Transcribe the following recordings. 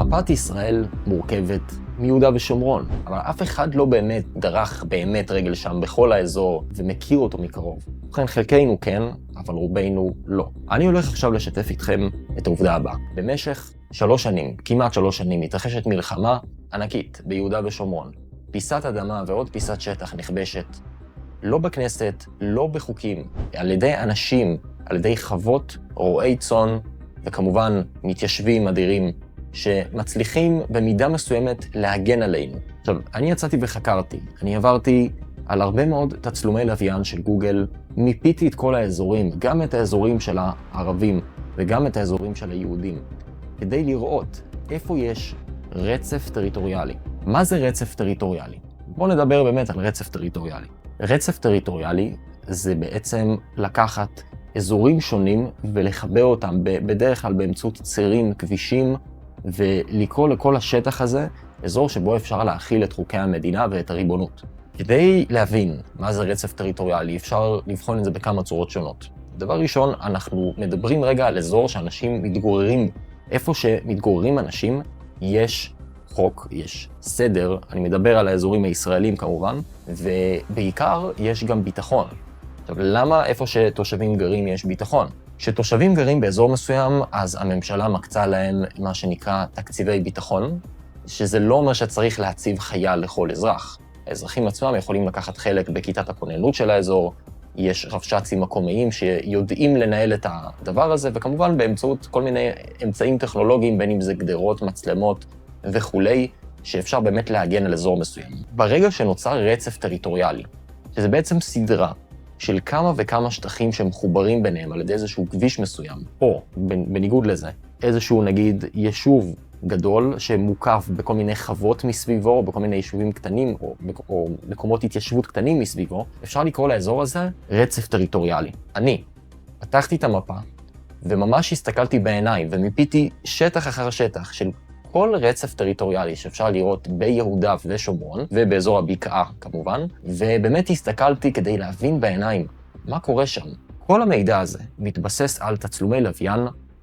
מפת ישראל מורכבת מיהודה ושומרון, אבל אף אחד לא באמת דרך רגל שם בכל האזור ומכיר אותו מקרוב. ובכן, חלקנו כן, אבל רובנו לא. אני הולך עכשיו לשתף איתכם את העובדה הבאה. במשך 3 שנים, כמעט 3 שנים, מתרחשת מלחמה ענקית ביהודה ושומרון. פיסת אדמה ועוד פיסת שטח נכבשת, לא בכנסת, לא בחוקים, על ידי אנשים, על ידי חוות, רועי צאן, וכמובן מתיישבים אדירים, שמצליחים במידה מסוימת להגן עלינו. עכשיו, אני יצאתי וחקרתי. אני עברתי על הרבה מאוד תצלומי לוויין של גוגל, מיפיתי את כל האזורים, גם את האזורים של הערבים וגם את האזורים של היהודים, כדי לראות איפה יש רצף טריטוריאלי. מה זה רצף טריטוריאלי? בואו נדבר באמת על רצף טריטוריאלי. רצף טריטוריאלי זה בעצם לקחת אזורים שונים ולחבר אותם בדרך כלל באמצעות צירים, כבישים, ולקרוא לכל השטח הזה אזור שבו אפשר להכיל את חוקי המדינה ואת הריבונות. כדי להבין מה זה רצף טריטוריאלי, אפשר לבחון את זה בכמה צורות שונות. דבר ראשון, אנחנו מדברים רגע על אזור שאנשים מתגוררים. איפה שמתגוררים אנשים יש חוק, יש סדר, אני מדבר על האזורים הישראלים כמובן, ובעיקר יש גם ביטחון. עכשיו, למה איפה שתושבים גרים יש ביטחון? כשתושבים גרים באזור מסוים, אז הממשלה מקצה להם מה שנקרא תקציבי ביטחון, שזה לא אומר שצריך להציב חייל לכל אזרח. האזרחים עצמם יכולים לקחת חלק בכיתת הכוננות של האזור, יש רבש"צים מקומיים שיודעים לנהל את הדבר הזה, וכמובן באמצעות כל מיני אמצעים טכנולוגיים, בין אם זה גדרות, מצלמות וכולי, שאפשר באמת להגן על אזור מסוים. ברגע שנוצר רצף טריטוריאלי, שזה בעצם סדרה, של כמה וכמה שטחים שמחוברים ביניהם על ידי איזשהו כביש מסוים, או בניגוד לזה, איזשהו נגיד יישוב גדול שמוקף בכל מיני חוות מסביבו, או בכל מיני יישובים קטנים, או מקומות התיישבות קטנים מסביבו, אפשר לקרוא לאזור הזה רצף טריטוריאלי. אני פתחתי את המפה, וממש הסתכלתי בעיניים, ומיפיתי שטח אחר שטח של כל רצף טריטוריאלי שאפשר לראות ביהודה ושומרון, ובאזור הבקעה כמובן, ובאמת הסתכלתי כדי להבין בעיניים מה קורה שם. כל המידע הזה מתבסס על תצלומי לוויין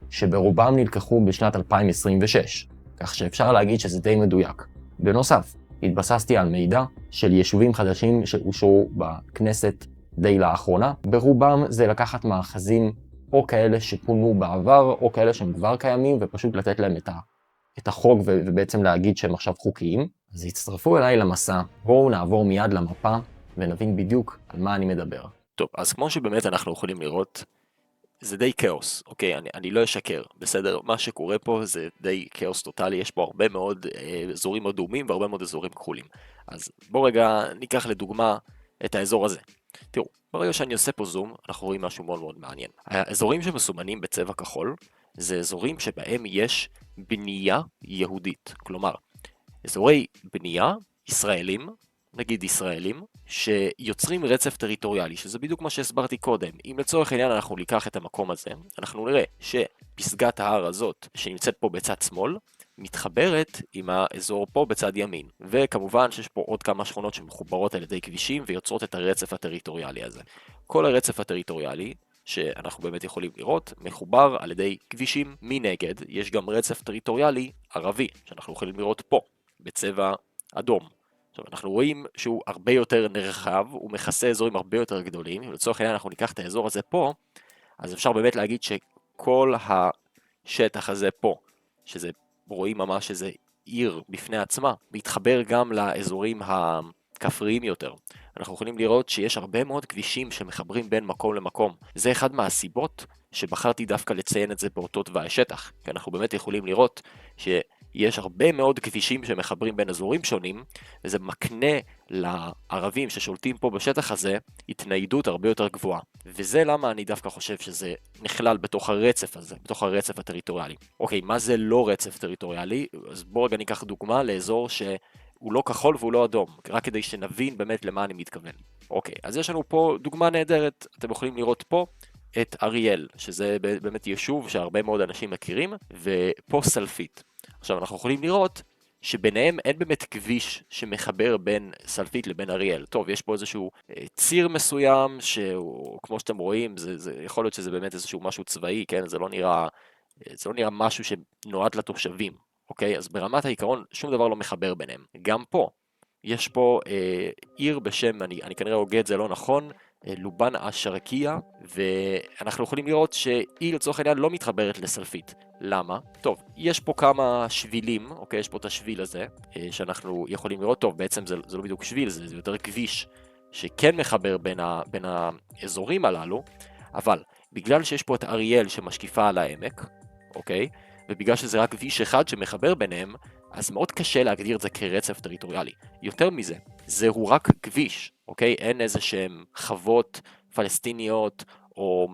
שברובם נלקחו בשנת 2026, כך שאפשר להגיד שזה די מדויק. בנוסף, התבססתי על מידע של יישובים חדשים שאושרו בכנסת די לאחרונה. ברובם זה לקחת מאחזים או כאלה שפונו בעבר, או כאלה שהם כבר קיימים, ופשוט לתת להם את החוק ובעצם להגיד שהם עכשיו חוקיים. אז הצטרפו אליי למסע, בואו נעבור מיד למפה ונבין בדיוק על מה אני מדבר. טוב, אז כמו שבאמת אנחנו יכולים לראות, זה די כאוס, אוקיי? אני לא אשקר, בסדר? מה שקורה פה זה די כאוס טוטלי, יש פה הרבה מאוד אזורים אדומים והרבה מאוד אזורים כחולים. אז בואו רגע ניקח לדוגמה את האזור הזה. תראו, ברגע שאני עושה פה זום, אנחנו רואים משהו מאוד מאוד מעניין. האזורים שמסומנים בצבע כחול, זה אזורים שבהם יש בנייה יהודית. כלומר, אזורי בנייה ישראלים, נגיד ישראלים, שיוצרים רצף טריטוריאלי, שזה בדיוק מה שהסברתי קודם. אם לצורך העניין אנחנו ניקח את המקום הזה, אנחנו נראה שפסגת ההר הזאת, שנמצאת פה בצד שמאל, מתחברת עם האזור פה בצד ימין. וכמובן שיש פה עוד כמה שכונות שמחוברות על ידי כבישים ויוצרות את הרצף הטריטוריאלי הזה. כל הרצף הטריטוריאלי שאנחנו באמת יכולים לראות, מחובר על ידי כבישים. מנגד, יש גם רצף טריטוריאלי ערבי, שאנחנו יכולים לראות פה, בצבע אדום. עכשיו, אנחנו רואים שהוא הרבה יותר נרחב, הוא מכסה אזורים הרבה יותר גדולים. לצורך העניין אנחנו ניקח את האזור הזה פה, אז אפשר באמת להגיד שכל השטח הזה פה, שזה רואים ממש איזה עיר בפני עצמה, מתחבר גם לאזורים הכפריים יותר. אנחנו יכולים לראות שיש הרבה מאוד כבישים שמחברים בין מקום למקום. זה אחד מהסיבות שבחרתי דווקא לציין את זה באותו תוואי שטח, כי אנחנו באמת יכולים לראות שיש הרבה מאוד כבישים שמחברים בין אזורים שונים, וזה מקנה לערבים ששולטים פה בשטח הזה התניידות הרבה יותר גבוהה. וזה למה אני דווקא חושב שזה נכלל בתוך הרצף הזה, בתוך הרצף הטריטוריאלי. אוקיי, מה זה לא רצף טריטוריאלי? אז בואו רגע ניקח דוגמה לאזור הוא לא כחול והוא לא אדום, רק כדי שנבין באמת למה אני מתכוון. אוקיי, אז יש לנו פה דוגמה נהדרת, אתם יכולים לראות פה את אריאל, שזה באמת יישוב שהרבה מאוד אנשים מכירים, ופה סלפית. עכשיו אנחנו יכולים לראות שביניהם אין באמת כביש שמחבר בין סלפית לבין אריאל. טוב, יש פה איזשהו ציר מסוים, כמו שאתם רואים, זה יכול להיות שזה באמת איזשהו משהו צבאי, כן? זה לא נראה משהו שנועד לתושבים. אוקיי? אז ברמת העיקרון שום דבר לא מחבר ביניהם. גם פה, יש פה עיר בשם, אני כנראה הוגה את זה לא נכון, לובן א-שרקיה, ואנחנו יכולים לראות שהיא לצורך העניין לא מתחברת לסלפית. למה? טוב, יש פה כמה שבילים, אוקיי? יש פה את השביל הזה, שאנחנו יכולים לראות, טוב, בעצם זה לא בדיוק שביל, זה יותר כביש, שכן מחבר בין האזורים הללו, אבל בגלל שיש פה את אריאל שמשקיפה על העמק, אוקיי? ובגלל שזה רק כביש אחד שמחבר ביניהם, אז מאוד קשה להגדיר את זה כרצף טריטוריאלי. יותר מזה, זהו רק כביש, אוקיי? אין איזה שהם חוות פלסטיניות או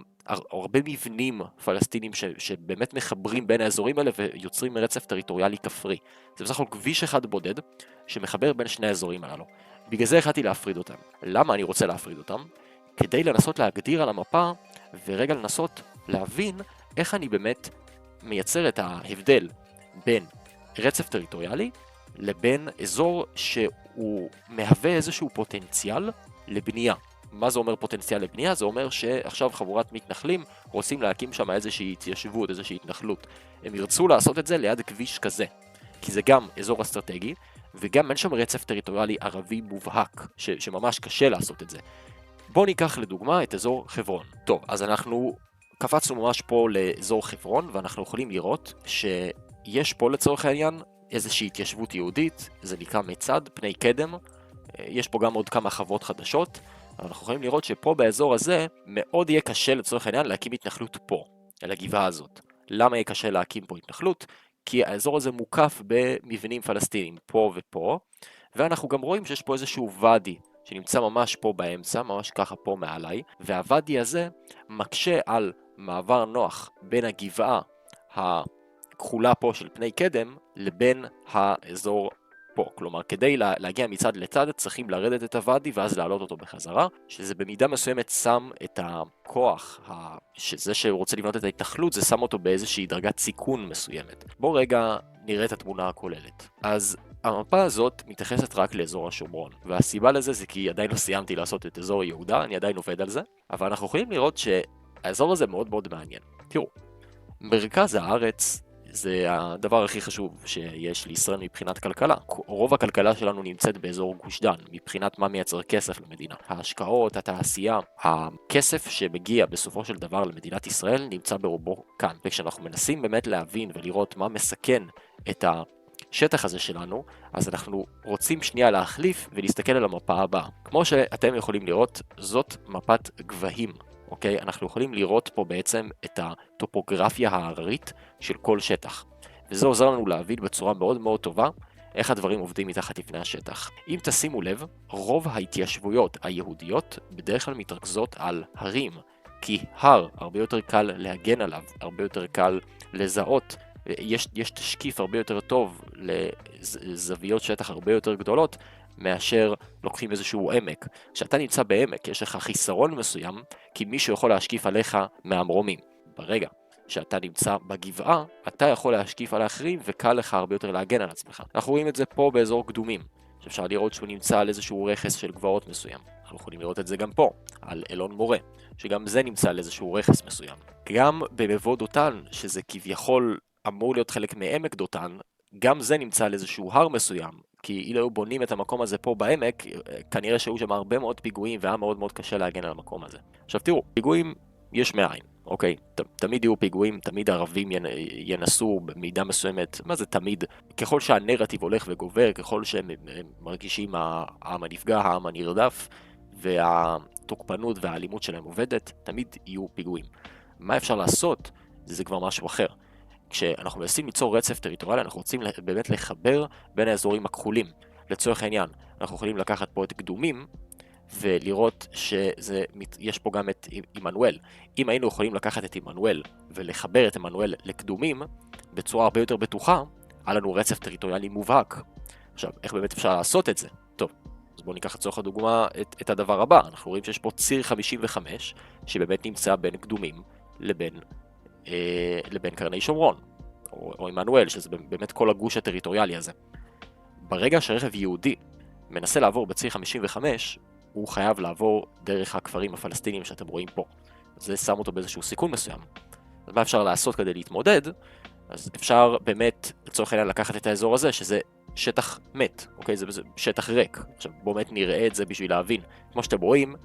הרבה מבנים פלסטינים שבאמת מחברים בין האזורים האלה ויוצרים רצף טריטוריאלי כפרי. זה בסך הכל כביש אחד בודד שמחבר בין שני האזורים הללו. בגלל זה החלטתי להפריד אותם. למה אני רוצה להפריד אותם? כדי לנסות להגדיר על המפה ורגע לנסות להבין איך אני באמת מייצר את ההבדל בין רצף טריטוריאלי לבין אזור שהוא מהווה איזשהו פוטנציאל לבנייה. מה זה אומר פוטנציאל לבנייה? זה אומר שעכשיו חבורת מתנחלים רוצים להקים שם איזושהי התיישבות, איזושהי התנחלות. הם ירצו לעשות את זה ליד כביש כזה, כי זה גם אזור אסטרטגי, וגם אין שם רצף טריטוריאלי ערבי מובהק, שממש קשה לעשות את זה. בואו ניקח לדוגמה את אזור חברון. טוב, אז אנחנו קפצנו ממש פה לאזור חברון, ואנחנו יכולים לראות שיש פה לצורך העניין איזושהי התיישבות יהודית, זה נקרא מצד, פני קדם, יש פה גם עוד כמה חוות חדשות, אבל אנחנו יכולים לראות שפה באזור הזה מאוד יהיה קשה לצורך העניין להקים התנחלות פה, על הגבעה הזאת. למה יהיה קשה להקים פה התנחלות? כי האזור הזה מוקף במבנים פלסטיניים פה ופה, ואנחנו גם רואים שיש פה איזשהו ואדי, שנמצא ממש פה באמצע, ממש ככה פה מעליי, והוואדי הזה מקשה על מעבר נוח בין הגבעה הכחולה פה של פני קדם לבין האזור פה. כלומר, כדי להגיע מצד לצד צריכים לרדת את הוואדי ואז לעלות אותו בחזרה, שזה במידה מסוימת שם את הכוח, שזה שרוצה לבנות את ההתנחלות, זה שם אותו באיזושהי דרגת סיכון מסוימת. בואו רגע נראה את התמונה הכוללת. אז המפה הזאת מתייחסת רק לאזור השומרון, והסיבה לזה זה כי עדיין לא סיימתי לעשות את אזור יהודה, אני עדיין עובד על זה, אבל אנחנו יכולים לראות שהאזור הזה מאוד מאוד מעניין. תראו, מרכז הארץ זה הדבר הכי חשוב שיש לישראל מבחינת כלכלה. רוב הכלכלה שלנו נמצאת באזור גוש דן, מבחינת מה מייצר כסף למדינה. ההשקעות, התעשייה, הכסף שמגיע בסופו של דבר למדינת ישראל נמצא ברובו כאן. וכשאנחנו מנסים באמת להבין ולראות מה מסכן את השטח הזה שלנו, אז אנחנו רוצים שנייה להחליף ולהסתכל על המפה הבאה. כמו שאתם יכולים לראות, זאת מפת גבהים. אוקיי? אנחנו יכולים לראות פה בעצם את הטופוגרפיה ההררית של כל שטח. וזה עוזר לנו להבין בצורה מאוד מאוד טובה איך הדברים עובדים מתחת לפני השטח. אם תשימו לב, רוב ההתיישבויות היהודיות בדרך כלל מתרכזות על הרים, כי הר הרבה יותר קל להגן עליו, הרבה יותר קל לזהות, יש תשקיף הרבה יותר טוב לזוויות שטח הרבה יותר גדולות, מאשר לוקחים איזשהו עמק. כשאתה נמצא בעמק, יש לך חיסרון מסוים, כי מישהו יכול להשקיף עליך מהמרומים. ברגע שאתה נמצא בגבעה, אתה יכול להשקיף על האחרים, וקל לך הרבה יותר להגן על עצמך. אנחנו רואים את זה פה באזור קדומים, שאפשר לראות שהוא נמצא על איזשהו רכס של גבעות מסוים. אנחנו יכולים לראות את זה גם פה, על אלון מורה, שגם זה נמצא על איזשהו רכס מסוים. גם במבוא דותן, שזה כביכול אמור להיות חלק מעמק דותן, גם זה נמצא על איזשהו הר מסוים, כי אילו היו בונים את המקום הזה פה בעמק, כנראה שהיו שם הרבה מאוד פיגועים, והיה מאוד מאוד קשה להגן על המקום הזה. עכשיו תראו, פיגועים יש מאין, אוקיי? תמיד יהיו פיגועים, תמיד ערבים ינסו במידה מסוימת, מה זה תמיד? ככל שהנרטיב הולך וגובר, ככל שהם מרגישים העם הנפגע, העם הנרדף, והתוקפנות והאלימות שלהם עובדת, תמיד יהיו פיגועים. מה אפשר לעשות? זה כבר משהו אחר. כשאנחנו מנסים ליצור רצף טריטוריאלי, אנחנו רוצים באמת לחבר בין האזורים הכחולים. לצורך העניין, אנחנו יכולים לקחת פה את קדומים, ולראות שיש פה גם את עמנואל. אם היינו יכולים לקחת את עמנואל, ולחבר את עמנואל לקדומים, בצורה הרבה יותר בטוחה, היה לנו רצף טריטוריאלי מובהק. עכשיו, איך באמת אפשר לעשות את זה? טוב, אז בואו ניקח לצורך הדוגמה את הדבר הבא. אנחנו רואים שיש פה ציר 55, שבאמת נמצא בין קדומים לבין קרני שומרון, או עמנואל, שזה באמת כל הגוש הטריטוריאלי הזה. ברגע שרכב יהודי מנסה לעבור בציר 55, הוא חייב לעבור דרך הכפרים הפלסטיניים שאתם רואים פה. זה שם אותו באיזשהו סיכון מסוים. אז מה אפשר לעשות כדי להתמודד? אז אפשר באמת לצורך העניין לקחת את האזור הזה, שזה שטח מת, אוקיי? זה שטח ריק. עכשיו בואו באמת נראה את זה בשביל להבין. כמו שאתם רואים,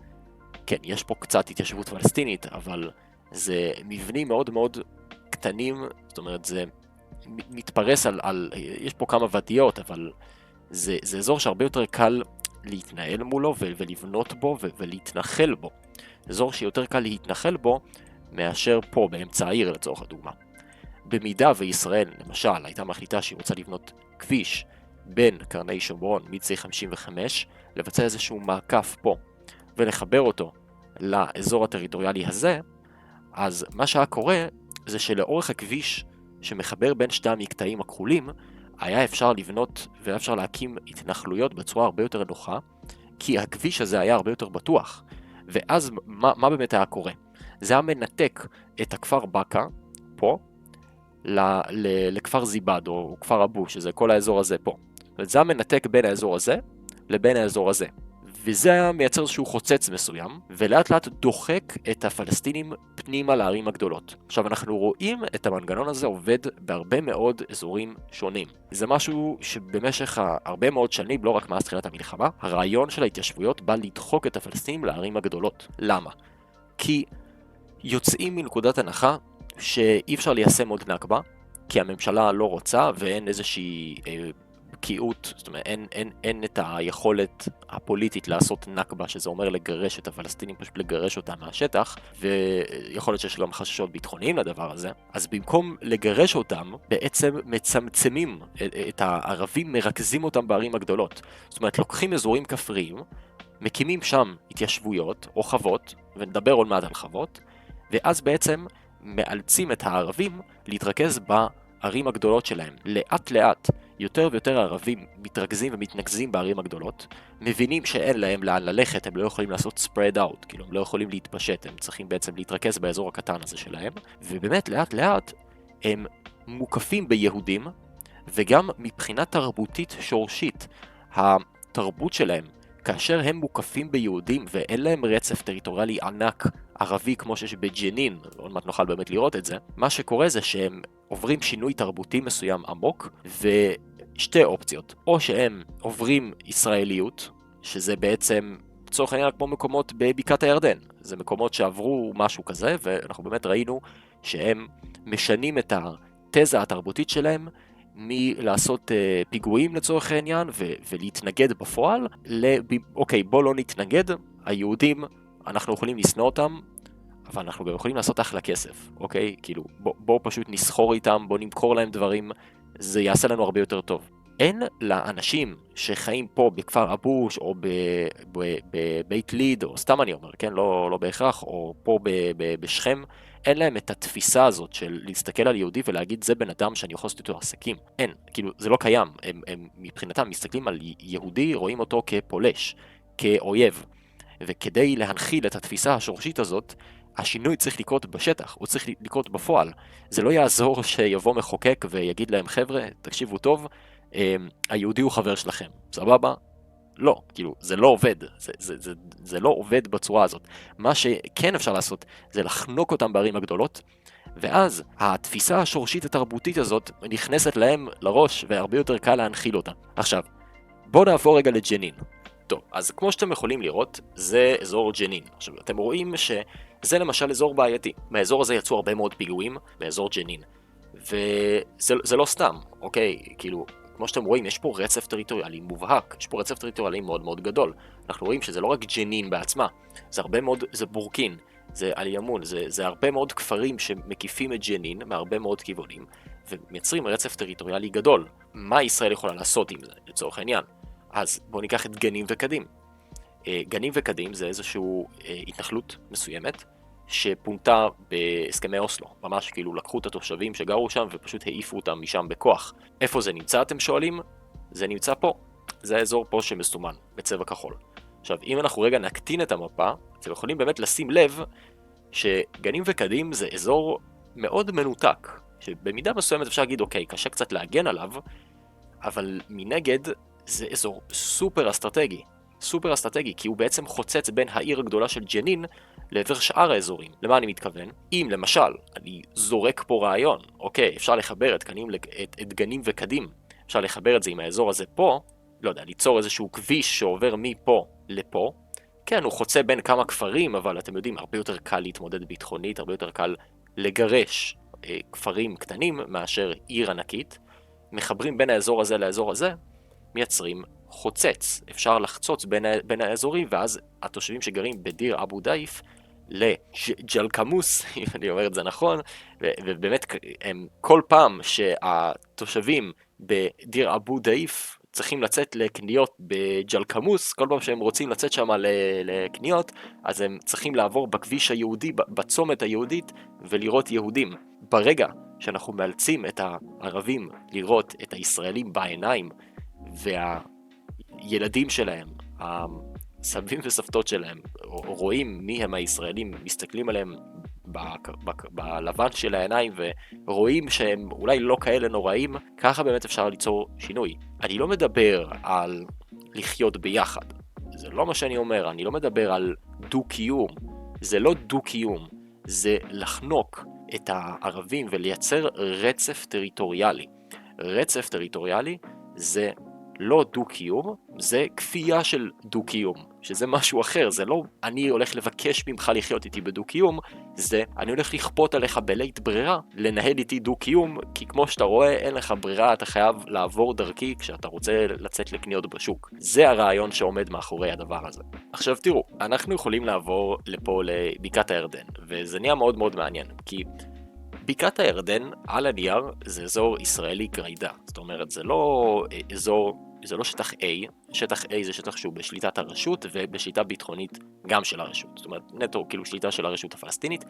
כן, יש פה קצת התיישבות פלסטינית, אבל זה מבנים מאוד מאוד קטנים, זאת אומרת, זה מתפרס יש פה כמה ודיות, אבל זה אזור שהרבה יותר קל להתנהל מולו ולבנות בו ולהתנחל בו. אזור שיותר קל להתנחל בו מאשר פה, באמצע העיר לצורך הדוגמה. במידה וישראל, למשל, הייתה מחליטה שהיא רוצה לבנות כביש בין קרני שומרון, מצי 55, לבצע איזשהו מעקף פה, ולחבר אותו לאזור הטריטוריאלי הזה, אז מה שהיה קורה זה שלאורך הכביש שמחבר בין שתי המקטעים הכחולים, היה אפשר לבנות והיה אפשר להקים התנחלויות בצורה הרבה יותר נוחה, כי הכביש הזה היה הרבה יותר בטוח. ואז מה באמת היה קורה? זה היה מנתק את הכפר בקה, פה, לכפר זיבד או כפר אבו, שזה כל האזור הזה פה. זה היה מנתק בין האזור הזה לבין האזור הזה. וזה היה מייצר איזשהו חוצץ מסוים, ולאט לאט דוחק את הפלסטינים פנימה לערים הגדולות. עכשיו אנחנו רואים את המנגנון הזה עובד בהרבה מאוד אזורים שונים. זה משהו שבמשך הרבה מאוד שנים, לא רק מאז תחילת המלחמה, הרעיון של ההתיישבויות בא לדחוק את הפלסטינים לערים הגדולות. למה? כי יוצאים מנקודת הנחה שאי אפשר ליישם עוד נכבה, כי הממשלה לא רוצה ואין איזושהי בקיאות, זאת אומרת אין את היכולת הפוליטית לעשות נכבה, שזה אומר לגרש את הפלסטינים, פשוט לגרש אותם מהשטח, ויכול להיות שיש גם חששות ביטחוניים לדבר הזה. אז במקום לגרש אותם, בעצם מצמצמים את הערבים, מרכזים אותם בערים הגדולות. זאת אומרת, לוקחים אזורים כפריים, מקימים שם התיישבויות או חוות, ונדבר עוד מעט על חוות, ואז בעצם מאלצים את הערבים להתרכז בערים הגדולות שלהם. לאט לאט יותר ויותר הערבים מתרכזים ומתנקזים בערים הגדולות, מבינים שאין להם לאן ללכת, הם לא יכולים לעשות spread out, כאילו הם לא יכולים להתפשט, הם צריכים בעצם להתרכז באזור הקטן הזה שלהם, ובאמת לאט לאט הם מוקפים ביהודים, וגם מבחינה תרבותית שורשית, התרבות שלהם, כאשר הם מוקפים ביהודים ואין להם רצף טריטוריאלי ענק ערבי כמו שיש בג'נין, עוד מעט נוכל באמת לראות את זה, מה שקורה זה שהם עוברים שינוי תרבותי מסוים עמוק, ושתי אופציות, או שהם עוברים ישראליות, שזה בעצם לצורך העניין כמו מקומות בבקעת הירדן, זה מקומות שעברו משהו כזה, ואנחנו באמת ראינו שהם משנים את התזה התרבותית שלהם, מלעשות פיגועים לצורך העניין ולהתנגד בפועל, אוקיי, בוא לא נתנגד, היהודים, אנחנו יכולים לשנוא אותם, אבל אנחנו גם יכולים לעשות אחלה כסף, אוקיי? כאילו, בוא פשוט נסחור איתם, בוא נמכור להם דברים, זה יעשה לנו הרבה יותר טוב. אין לאנשים שחיים פה בכפר אבוש, או בבית ליד, או סתם אני אומר, כן? לא בהכרח, או פה בשכם, אין להם את התפיסה הזאת של להסתכל על יהודי ולהגיד זה בן אדם שאני יכול לעשות איתו עסקים. אין, כאילו זה לא קיים. הם מבחינתם מסתכלים על יהודי, רואים אותו כפולש, כאויב. וכדי להנחיל את התפיסה השורשית הזאת, השינוי צריך לקרות בשטח, הוא צריך לקרות בפועל. זה לא יעזור שיבוא מחוקק ויגיד להם חבר'ה, תקשיבו טוב, היהודי הוא חבר שלכם, סבבה? לא, כאילו, זה לא עובד, זה לא עובד בצורה הזאת. מה שכן אפשר לעשות זה לחנוק אותם בערים הגדולות, ואז התפיסה השורשית התרבותית הזאת נכנסת להם לראש והרבה יותר קל להנחיל אותה. עכשיו, בואו נעבור רגע לג'נין. טוב, אז כמו שאתם יכולים לראות, זה אזור ג'נין. עכשיו, אתם רואים שזה למשל אזור בעייתי. מהאזור הזה יצאו הרבה מאוד פיגועים באזור ג'נין. וזה לא סתם, אוקיי? כאילו, כמו שאתם רואים, יש פה רצף טריטוריאלי מובהק, יש פה רצף טריטוריאלי מאוד מאוד גדול. אנחנו רואים שזה לא רק ג'נין בעצמה, זה הרבה מאוד, זה בורקין, זה אל-ימון, זה הרבה מאוד כפרים שמקיפים את ג'נין מהרבה מאוד כיוונים, ומייצרים רצף טריטוריאלי גדול. מה ישראל יכולה לעשות עם זה, לצורך העניין? אז בואו ניקח את גנים וקדים. גנים וקדים זה איזושהי התנחלות מסוימת, שפונתה בהסכמי אוסלו, ממש כאילו לקחו את התושבים שגרו שם ופשוט העיפו אותם משם בכוח. איפה זה נמצא אתם שואלים? זה נמצא פה, זה האזור פה שמסומן, בצבע כחול. עכשיו אם אנחנו רגע נקטין את המפה, אתם יכולים באמת לשים לב שגנים וקדים זה אזור מאוד מנותק, שבמידה מסוימת אפשר להגיד אוקיי, קשה קצת להגן עליו, אבל מנגד זה אזור סופר אסטרטגי, כי הוא בעצם חוצץ בין העיר הגדולה של ג'נין לעבר שאר האזורים. למה אני מתכוון? אם למשל אני זורק פה רעיון, אוקיי, אפשר לחבר את גנים וקדים, אפשר לחבר את זה עם האזור הזה פה, לא יודע, ליצור איזשהו כביש שעובר מפה לפה, כן, הוא חוצה בין כמה כפרים, אבל אתם יודעים, הרבה יותר קל להתמודד ביטחונית, הרבה יותר קל לגרש כפרים קטנים מאשר עיר ענקית, מחברים בין האזור הזה לאזור הזה, מייצרים חוצץ. אפשר לחצוץ בין האזורים, ואז התושבים שגרים בדיר אבו דייף לג'לקמוס, אם אני אומר את זה נכון, ובאמת כל פעם שהתושבים בדיר אבו דייף צריכים לצאת לקניות בג'לקמוס, כל פעם שהם רוצים לצאת שם לקניות, אז הם צריכים לעבור בכביש היהודי, בצומת היהודית, ולראות יהודים. ברגע שאנחנו מאלצים את הערבים לראות את הישראלים בעיניים, והילדים שלהם, הסבים וסבתות שלהם, רואים מי הם הישראלים, מסתכלים עליהם בלבן של העיניים ורואים שהם אולי לא כאלה נוראים, ככה באמת אפשר ליצור שינוי. אני לא מדבר על לחיות ביחד, זה לא מה שאני אומר, אני לא מדבר על דו-קיום, זה לא דו-קיום, זה לחנוק את הערבים ולייצר רצף טריטוריאלי. רצף טריטוריאלי זה לא דו-קיום, זה כפייה של דו-קיום, שזה משהו אחר, זה לא אני הולך לבקש ממך לחיות איתי בדו-קיום, זה אני הולך לכפות עליך בלית ברירה לנהל איתי דו-קיום, כי כמו שאתה רואה אין לך ברירה, אתה חייב לעבור דרכי כשאתה רוצה לצאת לקניות בשוק. זה הרעיון שעומד מאחורי הדבר הזה. עכשיו תראו, אנחנו יכולים לעבור לפה לבקעת הירדן, וזה נהיה מאוד מאוד מעניין, כי בקעת הירדן על הנייר זה אזור ישראלי גרידא, זאת אומרת זה לא שטח A, שטח A זה שטח שהוא בשליטת הרשות ובשליטה ביטחונית גם של הרשות, זאת אומרת נטו כאילו שליטה של הרשות הפלסטינית,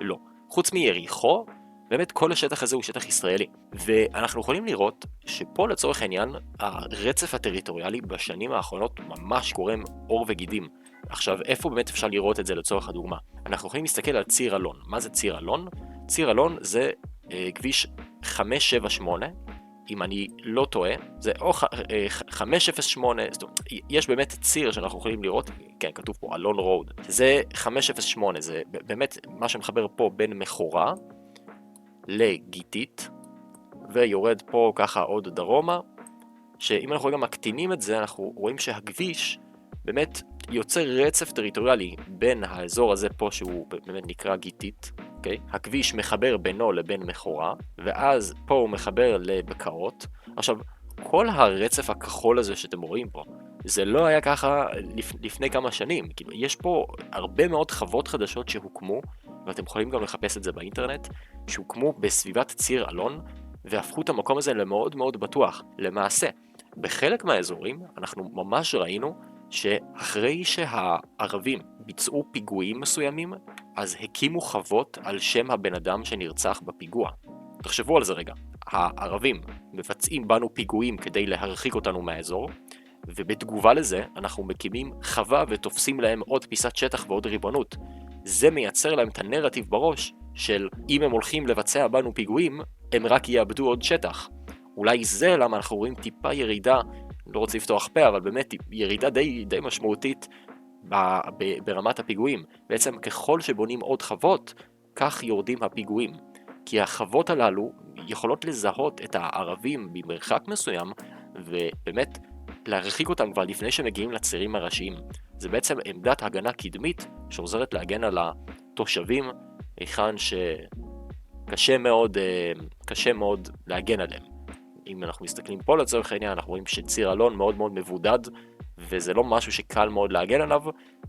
לא. חוץ מיריחו, באמת כל השטח הזה הוא שטח ישראלי, ואנחנו יכולים לראות שפה לצורך העניין הרצף הטריטוריאלי בשנים האחרונות ממש קורם עור וגידים. עכשיו איפה באמת אפשר לראות את זה לצורך הדוגמה? אנחנו יכולים להסתכל על ציר אלון. מה זה ציר אלון? ציר אלון זה כביש 578, אם אני לא טועה, זה או 508, יש באמת ציר שאנחנו יכולים לראות, כן, כתוב פה אלון רוד, זה 508, זה באמת מה שמחבר פה בין מחורה לגיטית, ויורד פה ככה עוד דרומה, שאם אנחנו גם מקטינים את זה, אנחנו רואים שהכביש באמת יוצר רצף טריטוריאלי בין האזור הזה פה שהוא באמת נקרא גיטית, אוקיי? הכביש מחבר בינו לבין מחורה, ואז פה הוא מחבר לבקעות. עכשיו, כל הרצף הכחול הזה שאתם רואים פה, זה לא היה ככה לפני כמה שנים. כאילו, יש פה הרבה מאוד חוות חדשות שהוקמו, ואתם יכולים גם לחפש את זה באינטרנט, שהוקמו בסביבת ציר אלון, והפכו את המקום הזה למאוד מאוד בטוח. למעשה, בחלק מהאזורים אנחנו ממש ראינו שאחרי שהערבים ביצעו פיגועים מסוימים, אז הקימו חוות על שם הבן אדם שנרצח בפיגוע. תחשבו על זה רגע. הערבים מבצעים בנו פיגועים כדי להרחיק אותנו מהאזור, ובתגובה לזה אנחנו מקימים חווה ותופסים להם עוד פיסת שטח ועוד ריבונות. זה מייצר להם את הנרטיב בראש של אם הם הולכים לבצע בנו פיגועים, הם רק יאבדו עוד שטח. אולי זה למה אנחנו רואים טיפה ירידה, לא רוצה לפתוח פה, אבל באמת ירידה די משמעותית ברמת הפיגועים. בעצם ככל שבונים עוד חוות, כך יורדים הפיגועים. כי החוות הללו יכולות לזהות את הערבים במרחק מסוים, ובאמת להרחיק אותם כבר לפני שמגיעים לצירים הראשיים. זה בעצם עמדת הגנה קדמית שעוזרת להגן על התושבים, היכן שקשה מאוד להגן עליהם. אם אנחנו מסתכלים פה לצורך העניין, אנחנו רואים שציר אלון מאוד מאוד מבודד, וזה לא משהו שקל מאוד להגן עליו,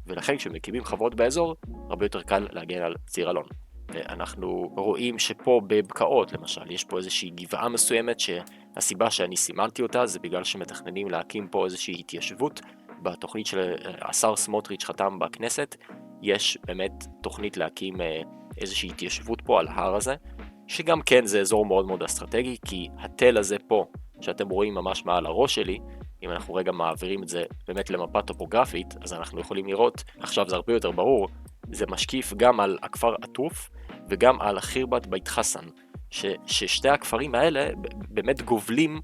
ולכן כשמקימים חוות באזור, הרבה יותר קל להגן על ציר אלון. ואנחנו רואים שפה בבקעות, למשל, יש פה איזושהי גבעה מסוימת, שהסיבה שאני סימנתי אותה, זה בגלל שמתכננים להקים פה איזושהי התיישבות, בתוכנית של השר סמוטריץ' חתם בכנסת, יש באמת תוכנית להקים איזושהי התיישבות פה על ההר הזה, שגם כן זה אזור מאוד מאוד אסטרטגי, כי התל הזה פה, שאתם רואים ממש מעל הראש שלי, אם אנחנו רגע מעבירים את זה באמת למפה טופוגרפית, אז אנחנו יכולים לראות, עכשיו זה הרבה יותר ברור, זה משקיף גם על הכפר עטוף, וגם על חירבת בית חסן, ששתי הכפרים האלה באמת גובלים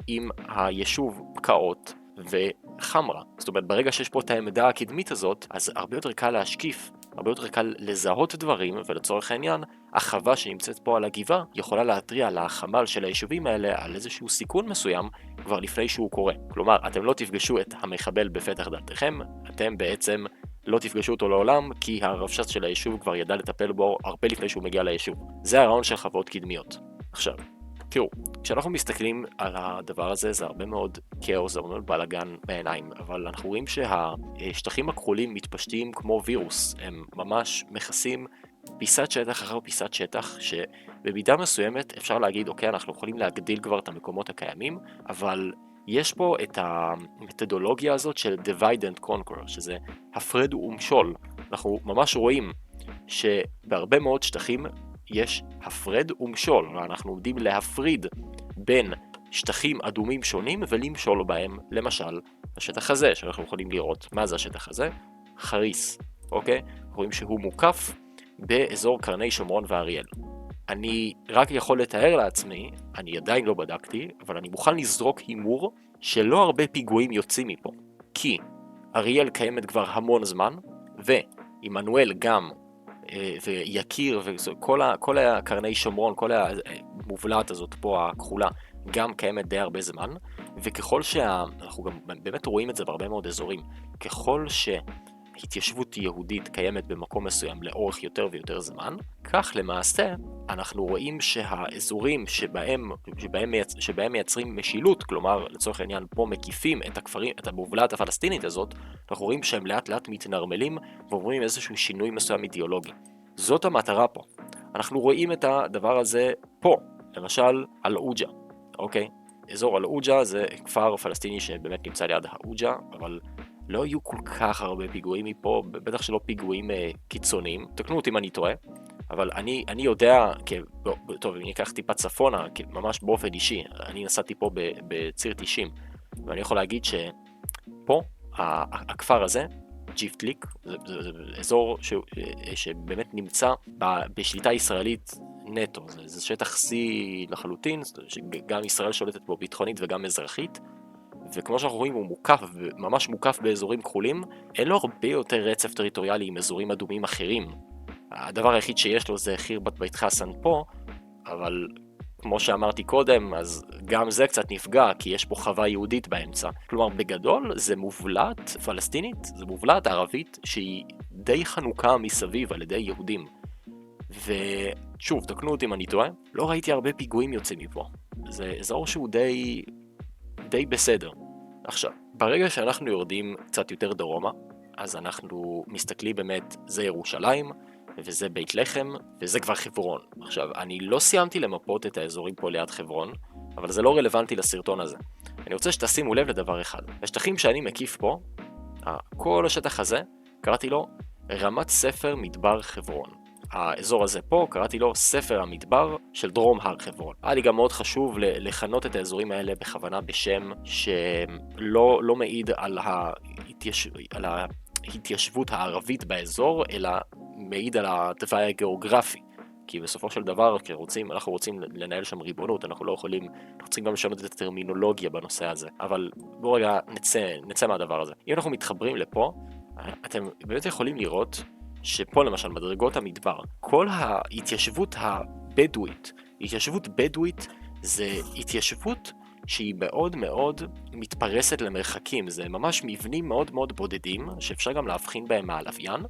עם היישוב בקעות וחמרה. זאת אומרת, ברגע שיש פה את העמדה הקדמית הזאת, אז הרבה יותר קל להשקיף הרבה יותר קל לזהות דברים, ולצורך העניין, החווה שנמצאת פה על הגבעה יכולה להתריע על החמ"ל של היישובים האלה על איזשהו סיכון מסוים כבר לפני שהוא קורה. כלומר, אתם לא תפגשו את המחבל בפתח דלתכם, אתם בעצם לא תפגשו אותו לעולם, כי הרבש"ץ של היישוב כבר ידע לטפל בו הרבה לפני שהוא מגיע ליישוב. זה הרעיון של חוות קדמיות. עכשיו, תראו, כשאנחנו מסתכלים על הדבר הזה, זה הרבה מאוד כאוס, זה הרבה מאוד בלגן בעיניים, אבל אנחנו רואים שהשטחים הכחולים מתפשטים כמו וירוס, הם ממש מכסים פיסת שטח אחר פיסת שטח, שבמידה מסוימת אפשר להגיד, אוקיי, אנחנו יכולים להגדיל כבר את המקומות הקיימים, אבל יש פה את המתודולוגיה הזאת של divide and conquer, שזה הפרד ומשול. אנחנו ממש רואים שבהרבה מאוד שטחים יש הפרד ומשול, אנחנו עומדים להפריד בין שטחים אדומים שונים ולמשול בהם, למשל, השטח הזה שאנחנו יכולים לראות. מה זה השטח הזה? חריס, אוקיי? רואים שהוא מוקף באזור קרני שומרון ואריאל. אני רק יכול לתאר לעצמי, אני עדיין לא בדקתי, אבל אני מוכן לזרוק הימור שלא הרבה פיגועים יוצאים מפה. כי אריאל קיימת כבר המון זמן, ועמנואל גם, ויקיר, וכל הקרני שומרון, כל המובלעת הזאת פה, הכחולה, גם קיימת די הרבה זמן, וככל אנחנו גם באמת רואים את זה בהרבה מאוד אזורים, ככל התיישבות יהודית קיימת במקום מסוים לאורך יותר ויותר זמן, כך למעשה אנחנו רואים שהאזורים שבהם מייצרים משילות, כלומר לצורך העניין פה מקיפים את הכפרים, את המובלעת הפלסטינית הזאת, אנחנו רואים שהם לאט לאט מתנרמלים ועוברים איזשהו שינוי מסוים אידיאולוגי. זאת המטרה פה. אנחנו רואים את הדבר הזה פה, למשל אל-עוג'ה, אוקיי? אזור אל-עוג'ה זה כפר פלסטיני שבאמת נמצא ליד האוג'ה, אבל לא יהיו כל כך הרבה פיגועים מפה, בטח שלא פיגועים קיצוניים. תקנו אותי אם אני טועה, אבל אני יודע, טוב, אם אני אקח טיפה צפונה, ממש באופן אישי, אני נסעתי פה בציר 90, ואני יכול להגיד שפה, הכפר הזה, ג'יפטליק, זה אזור שבאמת נמצא בשליטה ישראלית נטו, זה שטח C לחלוטין, שגם ישראל שולטת בו ביטחונית וגם אזרחית, וכמו שאנחנו רואים הוא מוקף, ממש מוקף באזורים כחולים, אין לו הרבה יותר רצף טריטוריאלי עם אזורים אדומים אחרים. הדבר היחיד שיש לו זה חירבת בית חסן פה, אבל כמו שאמרתי קודם, אז גם זה קצת נפגע, כי יש פה חווה יהודית באמצע. כלומר, בגדול זה מובלעת פלסטינית, זה מובלעת ערבית שהיא די חנוכה מסביב על ידי יהודים. ושוב, תקנו אותי אם אני טועה, לא ראיתי הרבה פיגועים יוצאים מפה. זה אזור שהוא די בסדר. עכשיו, ברגע שאנחנו יורדים קצת יותר דרומה, אז אנחנו מסתכלים באמת, זה ירושלים, וזה בית לחם, וזה כבר חברון. עכשיו, אני לא סיימתי למפות את האזורים פה ליד חברון, אבל זה לא רלוונטי לסרטון הזה. אני רוצה שתשימו לב לדבר אחד. השטחים שאני מקיף פה, כל השטח הזה, קראתי לו רמת ספר מדבר חברון. האזור הזה פה, קראתי לו ספר המדבר של דרום הר חברון. היה לי גם מאוד חשוב לכנות את האזורים האלה בכוונה בשם שלא מעיד על ההתיישבות הערבית באזור, אלא מעיד על התוואי הגיאוגרפי. כי בסופו של דבר, אנחנו רוצים לנהל שם ריבונות, אנחנו צריכים גם לשנות את הטרמינולוגיה בנושא הזה. אבל בואו רגע נצא מהדבר הזה. אם אנחנו מתחברים לפה, אתם באמת יכולים לראות שפה למשל מדרגות המדבר, כל ההתיישבות הבדואית, התיישבות בדואית זה התיישבות שהיא מאוד מאוד מתפרסת למרחקים, זה ממש מבנים מאוד מאוד בודדים, שאפשר גם להבחין בהם מהלוויין,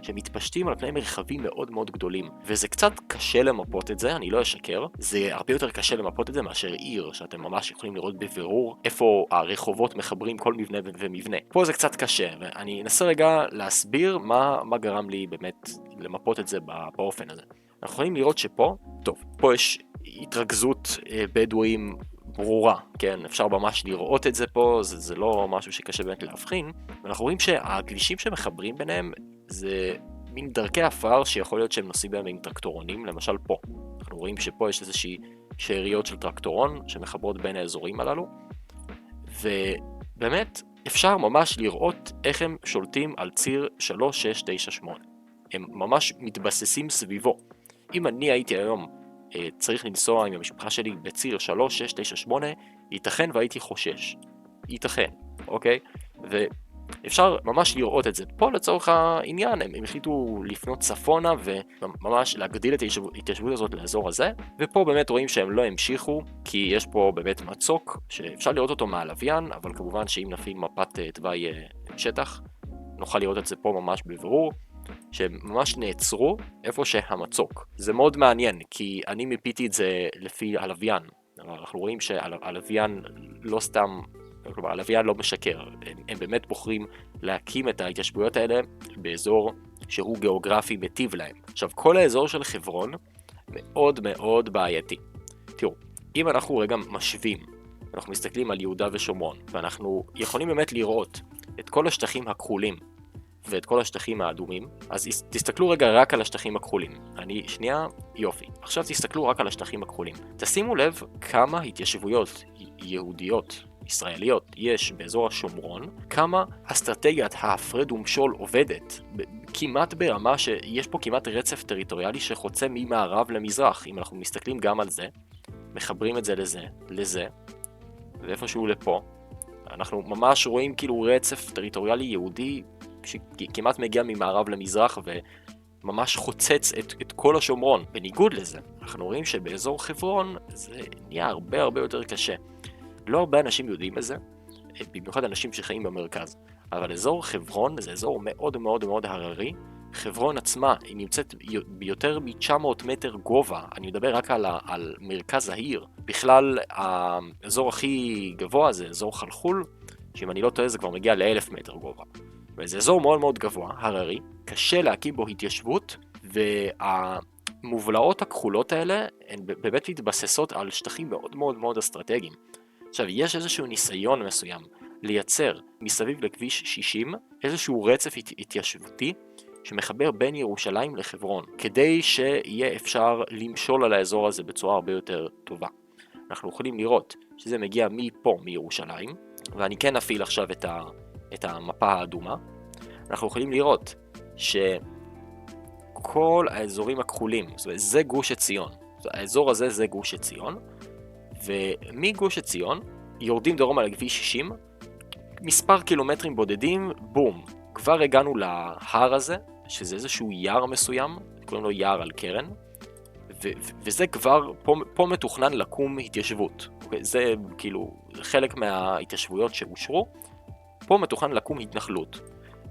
שמתפשטים על פני מרחבים מאוד מאוד גדולים, וזה קצת קשה למפות את זה, אני לא אשקר, זה הרבה יותר קשה למפות את זה מאשר עיר, שאתם ממש יכולים לראות בבירור איפה הרחובות מחברים כל מבנה ומבנה. פה זה קצת קשה, ואני אנסה רגע להסביר מה גרם לי באמת למפות את זה באופן הזה. אנחנו יכולים לראות שפה, טוב, פה יש התרכזות בדואים ברורה, כן, אפשר ממש לראות את זה פה, זה לא משהו שקשה באמת להבחין, ואנחנו רואים שהכבישים שמחברים ביניהם זה מין דרכי עפר שיכול להיות שהם נוסעים בהם עם טרקטורונים, למשל פה. אנחנו רואים שפה יש איזושהי שאריות של טרקטורון שמחברות בין האזורים הללו, ובאמת אפשר ממש לראות איך הם שולטים על ציר 3698. הם ממש מתבססים סביבו. אם אני הייתי היום צריך לנסוע עם המשפחה שלי בציר 3698, ייתכן והייתי חושש. ייתכן, אוקיי? אפשר ממש לראות את זה. פה לצורך העניין הם החליטו לפנות צפונה וממש להגדיל את ההתיישבות הזאת לאזור הזה, ופה באמת רואים שהם לא המשיכו, כי יש פה באמת מצוק שאפשר לראות אותו מהלוויין, אבל כמובן שאם נפעיל מפת תוואי שטח, נוכל לראות את זה פה ממש בבירור, שהם ממש נעצרו איפה שהמצוק. זה מאוד מעניין, כי אני מפיתי את זה לפי הלוויין. אנחנו רואים שהלוויין לא סתם, כלומר, הלוויין לא משקר. הם באמת בוחרים להקים את ההתיישבויות האלה באזור שהוא גיאוגרפי מטיב להם. עכשיו, כל האזור של חברון מאוד מאוד בעייתי. תראו, אם אנחנו רגע משווים, אנחנו מסתכלים על יהודה ושומרון, ואנחנו יכולים באמת לראות את כל השטחים הכחולים ואת כל השטחים האדומים, אז תסתכלו רגע רק על השטחים הכחולים. יופי. עכשיו תסתכלו רק על השטחים הכחולים. תשימו לב כמה התיישבויות יהודיות, ישראליות, יש באזור השומרון, כמה אסטרטגיית ההפרד ומשול עובדת, כמעט ברמה שיש פה כמעט רצף טריטוריאלי שחוצה ממערב למזרח. אם אנחנו מסתכלים גם על זה, מחברים את זה לזה, ואיפשהו לפה, אנחנו ממש רואים כאילו רצף טריטוריאלי יהודי שכמעט מגיע ממערב למזרח וממש חוצץ את כל השומרון. בניגוד לזה, אנחנו רואים שבאזור חברון זה נהיה הרבה הרבה יותר קשה. לא הרבה אנשים יודעים את זה, במיוחד אנשים שחיים במרכז. אבל אזור חברון זה אזור מאוד מאוד מאוד הררי. חברון עצמה היא נמצאת ביותר מ-900 מטר גובה. אני מדבר רק על מרכז העיר. בכלל, האזור הכי גבוה זה אזור חלחול, שאם אני לא טועה זה כבר מגיע ל-1000 מטר גובה. וזה אזור מאוד מאוד גבוה, הררי, קשה להקים בו התיישבות, והמובלעות הכחולות האלה הן באמת מתבססות על שטחים מאוד מאוד מאוד אסטרטגיים. עכשיו, יש איזשהו ניסיון מסוים לייצר מסביב לכביש 60 איזשהו רצף התיישבותי שמחבר בין ירושלים לחברון, כדי שיהיה אפשר למשול על האזור הזה בצורה הרבה יותר טובה. אנחנו יכולים לראות שזה מגיע מפה, מירושלים, ואני כן אפעיל עכשיו את המפה האדומה. אנחנו יכולים לראות שכל האזורים הכחולים, זאת אומרת, זה גוש עציון. האזור הזה זה גוש עציון, ומגוש עציון יורדים דרומה לכביש 60, מספר קילומטרים בודדים, בום, כבר הגענו להר הזה, שזה איזשהו יער מסוים, קוראים לו יער על קרן, וזה כבר, פה מתוכנן לקום התיישבות. זה כאילו חלק מההתיישבויות שאושרו, פה מתוכנן לקום התנחלות.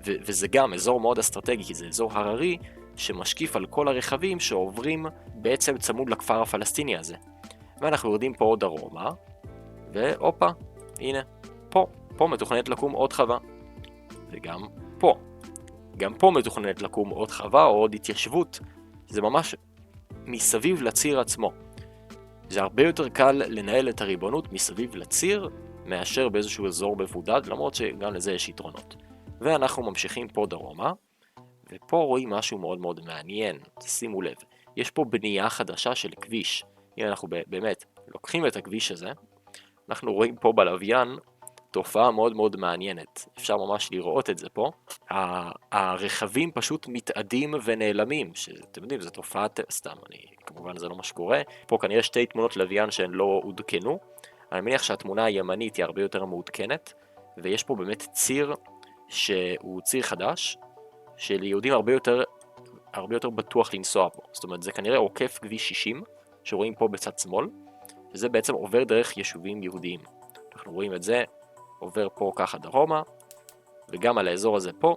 וזה גם אזור מאוד אסטרטגי, כי זה אזור הררי שמשקיף על כל הרכבים שעוברים בעצם צמוד לכפר הפלסטיני הזה. ואנחנו יורדים פה עוד דרומה, והופה, הנה, פה מתוכננת לקום עוד חווה. וגם פה. גם פה מתוכננת לקום עוד חווה או עוד התיישבות. זה ממש מסביב לציר עצמו. זה הרבה יותר קל לנהל את הריבונות מסביב לציר, מאשר באיזשהו אזור מבודד, למרות שגם לזה יש יתרונות. ואנחנו ממשיכים פה דרומה, ופה רואים משהו מאוד מאוד מעניין. שימו לב, יש פה בנייה חדשה של כביש. אם אנחנו באמת לוקחים את הכביש הזה, אנחנו רואים פה בלוויין תופעה מאוד מאוד מעניינת. אפשר ממש לראות את זה פה. הרכבים פשוט מתאדים ונעלמים, שאתם יודעים, זו תופעה סתם, כמובן זה לא מה שקורה. פה כנראה שתי תמונות לוויין שהן לא עודכנו. אני מניח שהתמונה הימנית היא הרבה יותר מעודכנת, ויש פה באמת ציר שהוא ציר חדש, שליהודים הרבה יותר בטוח לנסוע פה. זאת אומרת, זה כנראה עוקף כביש 60, שרואים פה בצד שמאל, וזה בעצם עובר דרך יישובים יהודיים. אנחנו רואים את זה, עובר פה ככה דרומה, וגם על האזור הזה פה,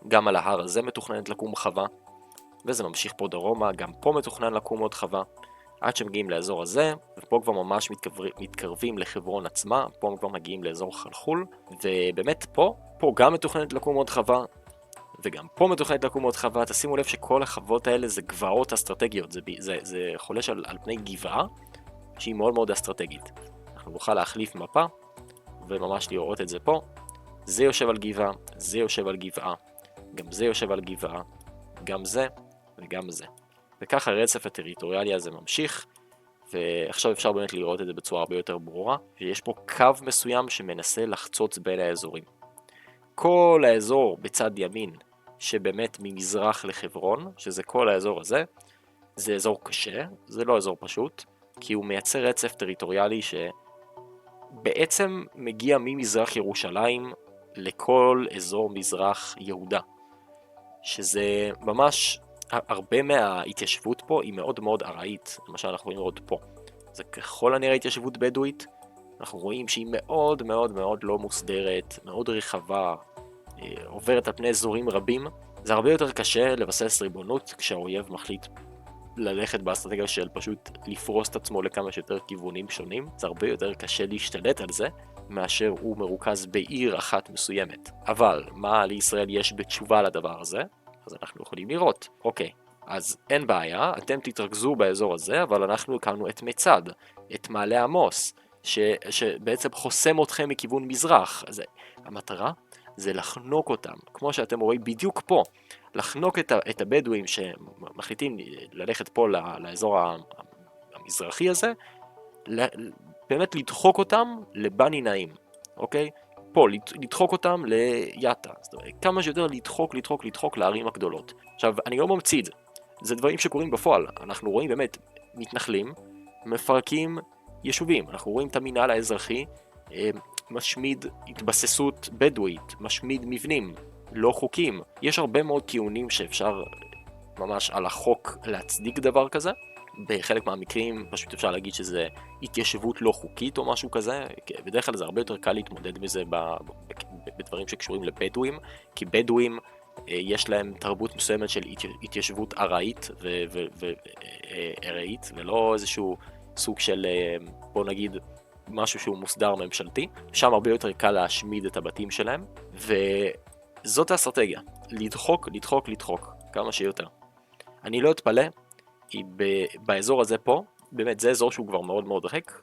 גם על ההר הזה מתוכננת לקום חווה, וזה ממשיך פה דרומה, גם פה מתוכנן לקום עוד חווה, עד שמגיעים לאזור הזה, ופה כבר ממש מתקרבים לחברון עצמה, פה כבר מגיעים לאזור חלחול, ובאמת פה גם מתוכננת לקום עוד חווה, וגם פה מתוכננת לקום עוד חווה. תשימו לב שכל החוות האלה זה גבעות אסטרטגיות, זה חולש על פני גבעה שהיא מאוד מאוד אסטרטגית. אנחנו נוכל להחליף מפה, וממש לראות את זה פה. זה יושב על גבעה, זה יושב על גבעה, גם זה יושב על גבעה, גם זה וגם זה. וככה הרצף הטריטוריאלי הזה ממשיך, ועכשיו אפשר באמת לראות את זה בצורה הרבה יותר ברורה, שיש פה קו מסוים שמנסה לחצוץ בין האזורים. כל האזור בצד ימין, שבאמת ממזרח לחברון, שזה כל האזור הזה, זה אזור קשה, זה לא אזור פשוט, כי הוא מייצר רצף טריטוריאלי שבעצם מגיע ממזרח ירושלים לכל אזור מזרח יהודה, שזה ממש, הרבה מההתיישבות פה היא מאוד מאוד ארעית, למשל אנחנו רואים עוד פה, זה ככל הנראה התיישבות בדואית, אנחנו רואים שהיא מאוד מאוד מאוד לא מוסדרת, מאוד רחבה, עוברת על פני אזורים רבים. זה הרבה יותר קשה לבסס ריבונות כשהאויב מחליט ללכת באסטרטגיה של פשוט לפרוס את עצמו לכמה שיותר כיוונים שונים. זה הרבה יותר קשה להשתלט על זה מאשר הוא מרוכז בעיר אחת מסוימת. אבל מה לישראל יש בתשובה לדבר הזה? אז אנחנו יכולים לראות, אוקיי, אז אין בעיה, אתם תתרכזו באזור הזה, אבל אנחנו הקמנו את מצד, את מעלה עמוס, שבעצם חוסם אתכם מכיוון מזרח. אז המטרה זה לחנוק אותם, כמו שאתם רואים בדיוק פה, לחנוק את הבדואים שמחליטים ללכת פה לאזור המזרחי הזה, באמת לדחוק אותם לבני נעים, אוקיי? פה, לדחוק אותם ליאטה, זאת אומרת, כמה שיותר לדחוק לערים הגדולות. עכשיו, אני לא ממציא את זה, זה דברים שקורים בפועל, אנחנו רואים באמת מתנחלים, מפרקים יישובים, אנחנו רואים את המינהל האזרחי, משמיד התבססות בדואית, משמיד מבנים, לא חוקים. יש הרבה מאוד טיעונים שאפשר ממש על החוק להצדיק דבר כזה. בחלק מהמקרים פשוט אפשר להגיד שזה התיישבות לא חוקית או משהו כזה. בדרך כלל זה הרבה יותר קל להתמודד מזה בדברים שקשורים לבדואים, כי בדואים יש להם תרבות מסוימת של התיישבות ארעית וארעית, ולא איזשהו סוג של, בוא נגיד, משהו שהוא מוסדר ממשלתי. שם הרבה יותר קל להשמיד את הבתים שלהם, וזאת האסטרטגיה, לדחוק כמה שיותר. אני לא אתפלא, באזור הזה פה, באמת זה אזור שהוא כבר מאוד מאוד ריק,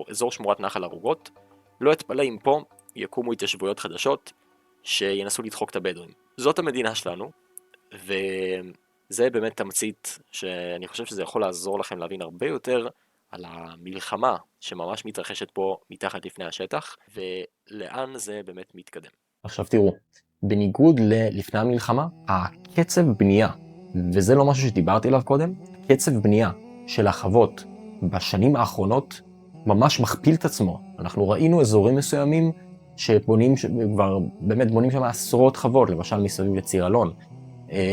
אזור שמורת נחל ערוגות, לא אתפלא אם פה יקומו התיישבויות חדשות שינסו לדחוק את הבדואים. זאת המדינה שלנו, וזה באמת תמצית שאני חושב שזה יכול לעזור לכם להבין הרבה יותר על המלחמה שממש מתרחשת פה מתחת לפני השטח, ולאן זה באמת מתקדם. עכשיו תראו, בניגוד לפני המלחמה, הקצב בנייה, וזה לא משהו שדיברתי עליו קודם, קצב בנייה של החוות בשנים האחרונות ממש מכפיל את עצמו. אנחנו ראינו אזורים מסוימים שבונים, כבר באמת בונים שם עשרות חוות, למשל מסביב לציר אלון.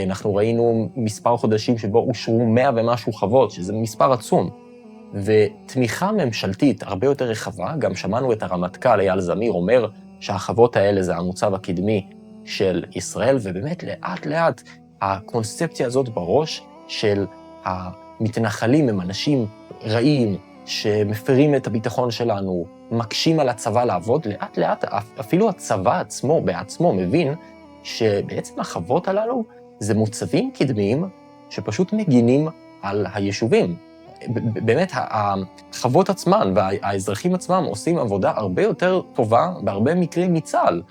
אנחנו ראינו מספר חודשים שבו אושרו 100 ומשהו חוות, שזה מספר עצום. ותמיכה ממשלתית הרבה יותר רחבה, גם שמענו את הרמטכ"ל אייל זמיר אומר שהחוות האלה זה המוצב הקדמי של ישראל, ובאמת לאט לאט הקונספציה הזאת בראש של המתנחלים הם אנשים רעים שמפרים את הביטחון שלנו, מקשים על הצבא לעבוד, לאט לאט אפילו הצבא עצמו בעצמו מבין שבעצם החוות הללו זה מוצבים קדמיים שפשוט מגינים על היישובים. באמת החוות עצמן והאזרחים עצמם עושים עבודה הרבה יותר טובה בהרבה מקרים מצה"ל.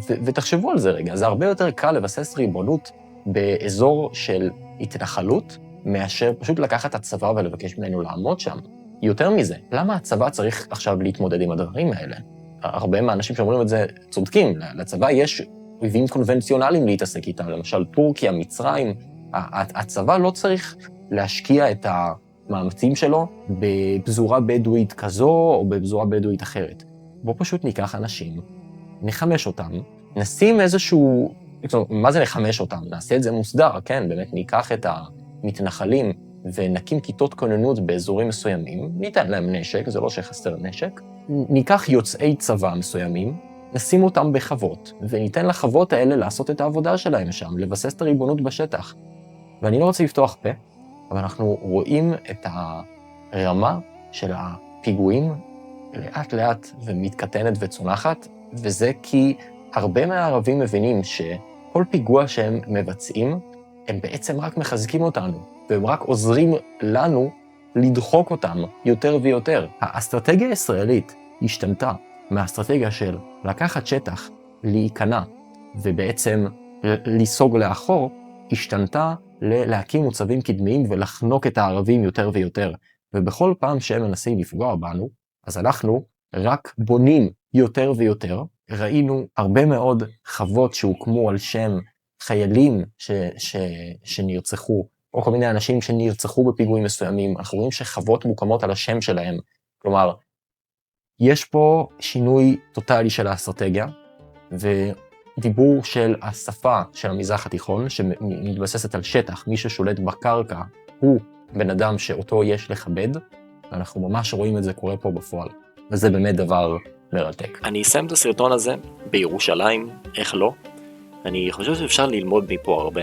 ותחשבו על זה רגע, זה הרבה יותר קל לבסס ריבונות באזור של התנחלות, מאשר פשוט לקחת את הצבא ולבקש ממנו לעמוד שם. יותר מזה, למה הצבא צריך עכשיו להתמודד עם הדברים האלה? הרבה מהאנשים שאומרים את זה צודקים, לצבא יש אויבים קונבנציונליים להתעסק איתם, למשל טורקיה, מצרים, הצבא לא צריך להשקיע את המאמצים שלו בבזורה בדואית כזו או בבזורה בדואית אחרת. בוא פשוט ניקח אנשים, נחמש אותם, נשים איזשהו, מה זה לחמש אותם? נעשה את זה מוסדר, כן? באמת ניקח את המתנחלים ונקים כיתות כוננות באזורים מסוימים, ניתן להם נשק, זה לא שחסר נשק, ניקח יוצאי צבא מסוימים, נשים אותם בחוות, וניתן לחוות האלה לעשות את העבודה שלהם שם, לבסס את הריבונות בשטח. ואני לא רוצה לפתוח פה, אבל אנחנו רואים את הרמה של הפיגועים לאט לאט ומתקטנת וצונחת, וזה כי הרבה מהערבים מבינים שכל פיגוע שהם מבצעים, הם בעצם רק מחזקים אותנו, והם רק עוזרים לנו לדחוק אותם יותר ויותר. האסטרטגיה הישראלית השתנתה מהאסטרטגיה של לקחת שטח, להיכנע, ובעצם לסוג לאחור, השתנתה להקים מוצבים קדמיים ולחנוק את הערבים יותר ויותר. ובכל פעם שהם מנסים לפגוע בנו, אז אנחנו רק בונים יותר ויותר. ראינו הרבה מאוד חוות שהוקמו על שם חיילים שנרצחו, או כל מיני אנשים שנרצחו בפיגועים מסוימים. אנחנו רואים שחוות מוקמות על השם שלהם. כלומר, יש פה שינוי טוטלי של האסטרטגיה, ודיבור של השפה של המזרח התיכון, שמתבססת על שטח, מי ששולט בקרקע הוא בן אדם שאותו יש לכבד, ואנחנו ממש רואים את זה קורה פה בפועל. וזה באמת דבר מרתק. אני אסיים את הסרטון הזה בירושלים, איך לא? אני חושב שאפשר ללמוד מפה הרבה.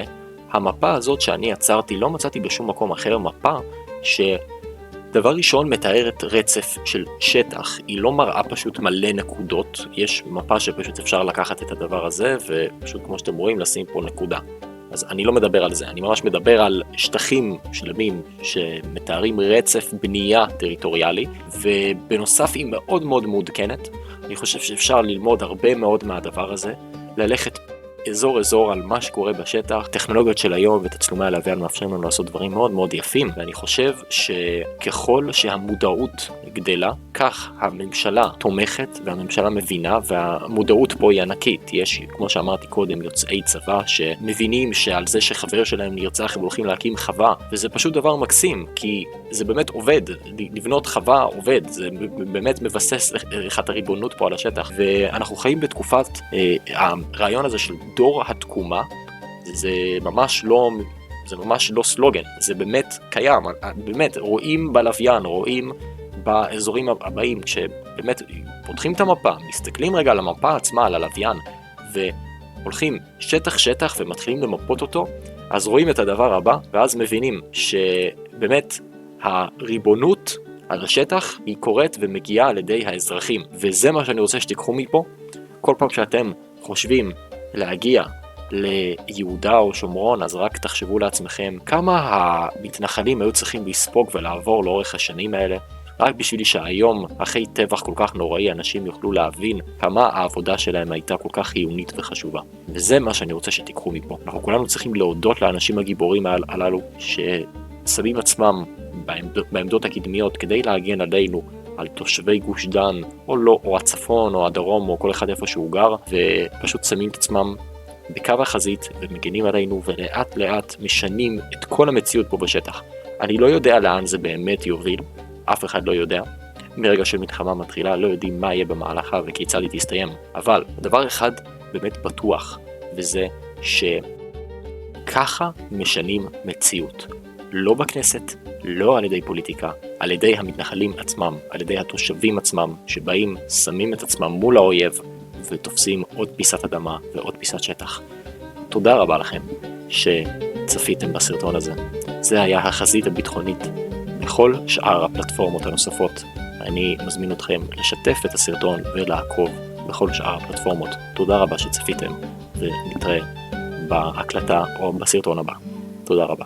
המפה הזאת שאני עצרתי, לא מצאתי בשום מקום אחר מפה שדבר ראשון מתארת רצף של שטח. היא לא מראה פשוט מלא נקודות, יש מפה שפשוט אפשר לקחת את הדבר הזה ופשוט כמו שאתם רואים לשים פה נקודה. אז אני לא מדבר על זה, אני ממש מדבר על שטחים שלמים שמתארים רצף בנייה טריטוריאלי, ובנוסף היא מאוד מאוד מעודכנת. אני חושב שאפשר ללמוד הרבה מאוד מהדבר הזה, ללכת אזור על מה שקורה בשטח. טכנולוגיות של היום ותצלומי הלוויין מאפשרים לנו לעשות דברים מאוד מאוד יפים, ואני חושב שככל שהמודעות גדלה, כך הממשלה תומכת והממשלה מבינה, והמודעות פה היא ענקית. יש, כמו שאמרתי קודם, יוצאי צבא שמבינים שעל זה שחבר שלהם נרצח הם הולכים להקים חווה, וזה פשוט דבר מקסים, כי זה באמת עובד, לבנות חווה עובד, זה באמת מבסס את הריבונות פה על השטח, ואנחנו חיים בתקופת הרעיון הזה של דור התקומה. זה ממש לא סלוגן, זה באמת קיים, באמת רואים בלוויין, רואים באזורים הבאים, כשבאמת פותחים את המפה, מסתכלים רגע על המפה עצמה, על הלוויין, והולכים שטח ומתחילים למפות אותו, אז רואים את הדבר הבא, ואז מבינים שבאמת הריבונות על השטח היא קורית ומגיעה על ידי האזרחים, וזה מה שאני רוצה שתיקחו מפה. כל פעם שאתם חושבים להגיע ליהודה או שומרון, אז רק תחשבו לעצמכם כמה המתנחלים היו צריכים לספוג ולעבור לאורך השנים האלה, רק בשביל שהיום, אחרי טבח כל כך נוראי, אנשים יוכלו להבין כמה העבודה שלהם הייתה כל כך חיונית וחשובה. וזה מה שאני רוצה שתיקחו מפה. אנחנו כולנו צריכים להודות לאנשים הגיבורים הללו, ששמים עצמם בעמדות הקדמיות כדי להגן עלינו, על תושבי גוש דן, או לא, או הצפון, או הדרום, או כל אחד איפה שהוא גר, ופשוט שמים את עצמם בקו החזית, ומגנים עלינו, ולאט לאט משנים את כל המציאות פה בשטח. אני לא יודע לאן זה באמת יוביל, אף אחד לא יודע. מרגע שמלחמה מתחילה, לא יודעים מה יהיה במהלכה וכיצד היא תסתיים. אבל דבר אחד באמת בטוח, וזה שככה משנים מציאות. לא בכנסת, לא על ידי פוליטיקה, על ידי המתנחלים עצמם, על ידי התושבים עצמם, שבאים, שמים את עצמם מול האויב, ותופסים עוד פיסת אדמה ועוד פיסת שטח. תודה רבה לכם שצפיתם בסרטון הזה. זה היה החזית הביטחונית. בכל שאר הפלטפורמות הנוספות, אני מזמין אתכם לשתף את הסרטון ולעקוב בכל שאר הפלטפורמות. תודה רבה שצפיתם, ונתראה בהקלטה או בסרטון הבא. תודה רבה.